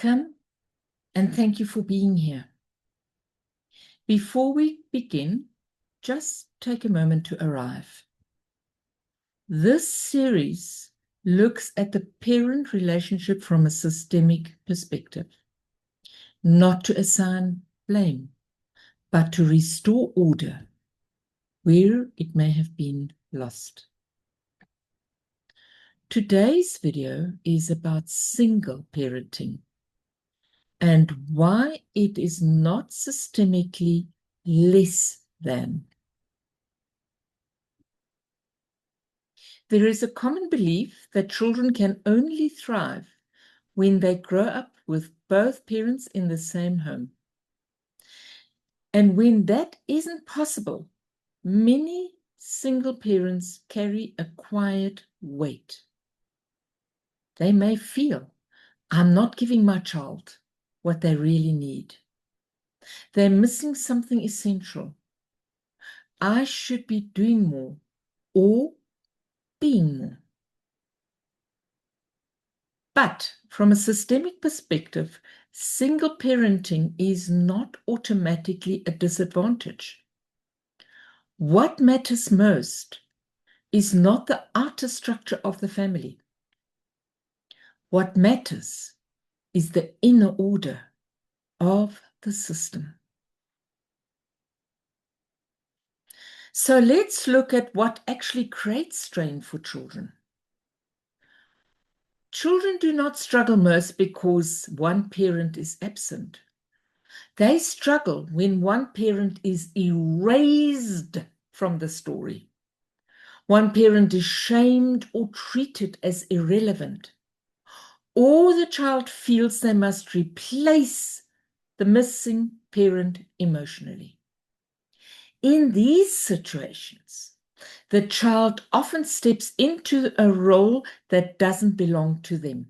Welcome, and thank you for being here. Before we begin, just take a moment to arrive. This series looks at the parent relationship from a systemic perspective, not to assign blame, but to restore order where it may have been lost. Today's video is about single parenting and why it is not systemically less than. There is a common belief that children can only thrive when they grow up with both parents in the same home. And when that isn't possible, many single parents carry a quiet weight. They may feel, I'm not giving my child what they really need. They're missing something essential. I should be doing more or being more. But from a systemic perspective, single parenting is not automatically a disadvantage. What matters most is not the outer structure of the family. What matters is the inner order of the system. So let's look at what actually creates strain for children. Children do not struggle most because one parent is absent. They struggle when one parent is erased from the story. One parent is shamed or treated as irrelevant, or the child feels they must replace the missing parent emotionally. In these situations, the child often steps into a role that doesn't belong to them.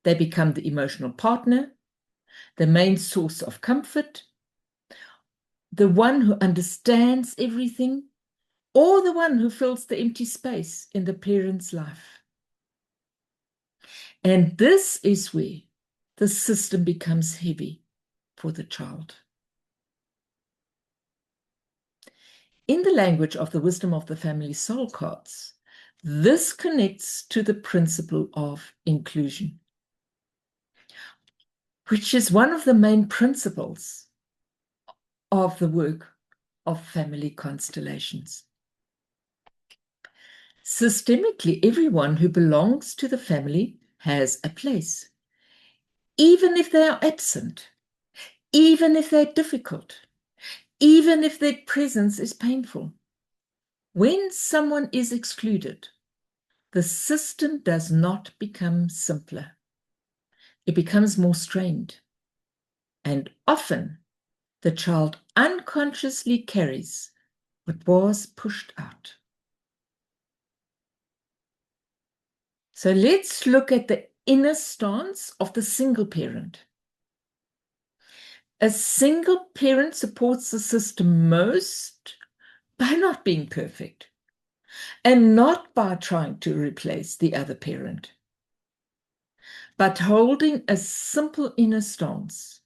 They become the emotional partner, the main source of comfort, the one who understands everything, or the one who fills the empty space in the parent's life. And this is where the system becomes heavy for the child. In the language of the Wisdom of the Family Soul Cards, this connects to the principle of inclusion, which is one of the main principles of the work of family constellations. Systemically, everyone who belongs to the family has a place, even if they are absent, even if they're difficult, even if their presence is painful. When someone is excluded, the system does not become simpler. It becomes more strained. And often, the child unconsciously carries what was pushed out. So let's look at the inner stance of the single parent. A single parent supports the system most by not being perfect and not by trying to replace the other parent, but holding a simple inner stance.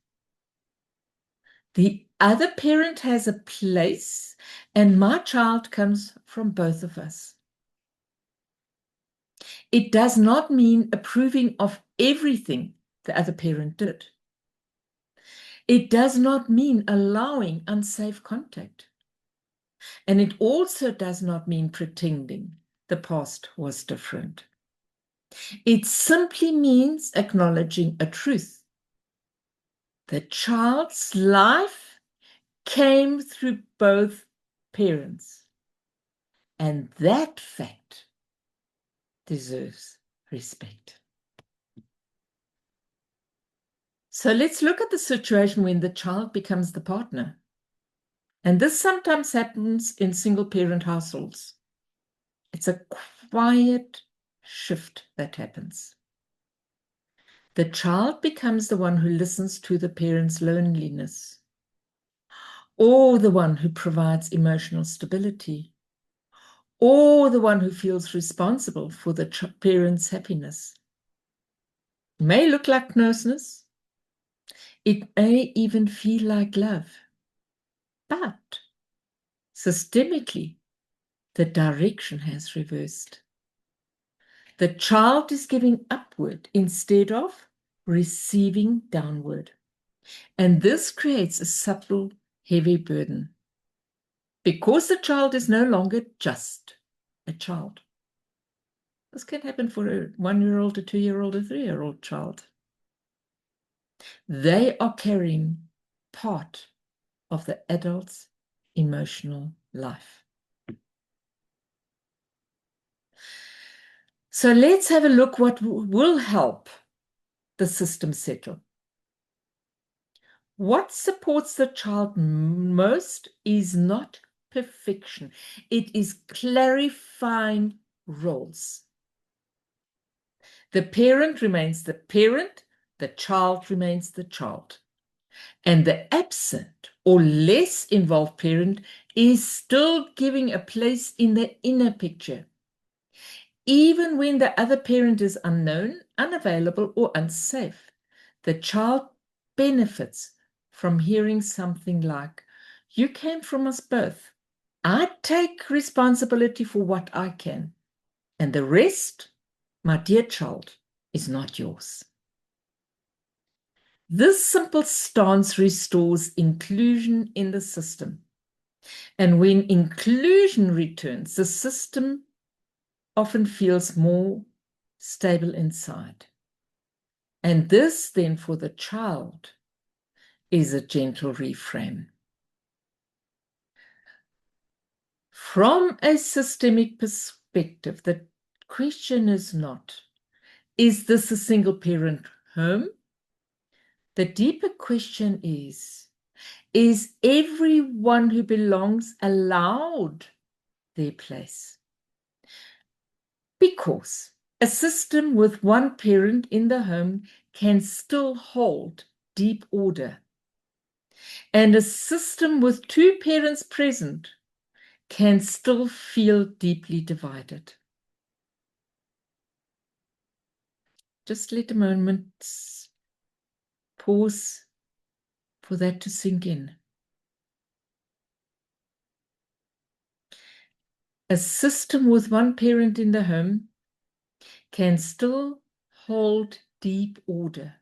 The other parent has a place, and my child comes from both of us. It does not mean approving of everything the other parent did. It does not mean allowing unsafe contact. And it also does not mean pretending the past was different. It simply means acknowledging a truth. The child's life came through both parents, and that fact deserves respect. So let's look at the situation when the child becomes the partner. And this sometimes happens in single-parent households. It's a quiet shift that happens. The child becomes the one who listens to the parent's loneliness, or the one who provides emotional stability, or the one who feels responsible for the parent's happiness. may look like closeness. It may even feel like love. But systemically, the direction has reversed. The child is giving upward instead of receiving downward. And this creates a subtle, heavy burden. Because the child is no longer just a child. This can happen for a 1-year-old, a 2-year-old, a 3-year-old child. They are carrying part of the adult's emotional life. So let's have a look what will help the system settle. What supports the child most is not perfection. It is clarifying roles. The parent remains the parent, the child remains the child. And the absent or less involved parent is still giving a place in the inner picture, even when the other parent is unknown, unavailable, or unsafe. The child benefits from hearing something like, "You came from us both. I take responsibility for what I can, and the rest, my dear child, is not yours." This simple stance restores inclusion in the system. And when inclusion returns, the system often feels more stable inside. And this, then, for the child, is a gentle reframe. From a systemic perspective, the question is not, is this a single-parent home? The deeper question is everyone who belongs allowed their place? Because a system with one parent in the home can still hold deep order. And a system with two parents present can still feel deeply divided. Just let a moment pause for that to sink in. A system with one parent in the home can still hold deep order.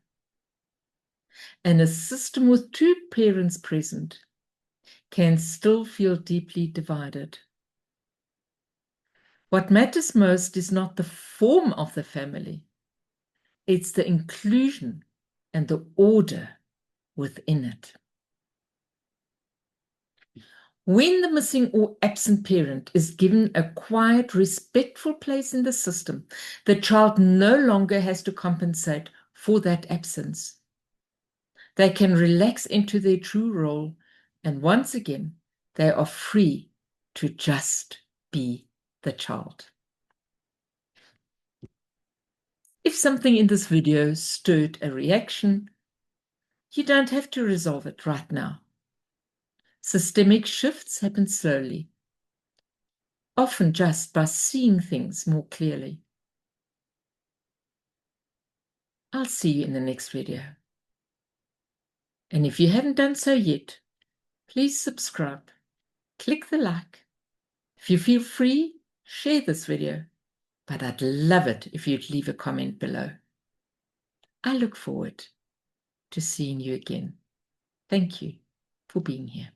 And a system with two parents present can still feel deeply divided. What matters most is not the form of the family, it's the inclusion and the order within it. When the missing or absent parent is given a quiet, respectful place in the system, the child no longer has to compensate for that absence. They can relax into their true role, and once again, they are free to just be the child. If something in this video stirred a reaction, you don't have to resolve it right now. Systemic shifts happen slowly, often just by seeing things more clearly. I'll see you in the next video. And if you haven't done so yet, please subscribe, click the like. If you feel free, share this video, but I'd love it if you'd leave a comment below. I look forward to seeing you again. Thank you for being here.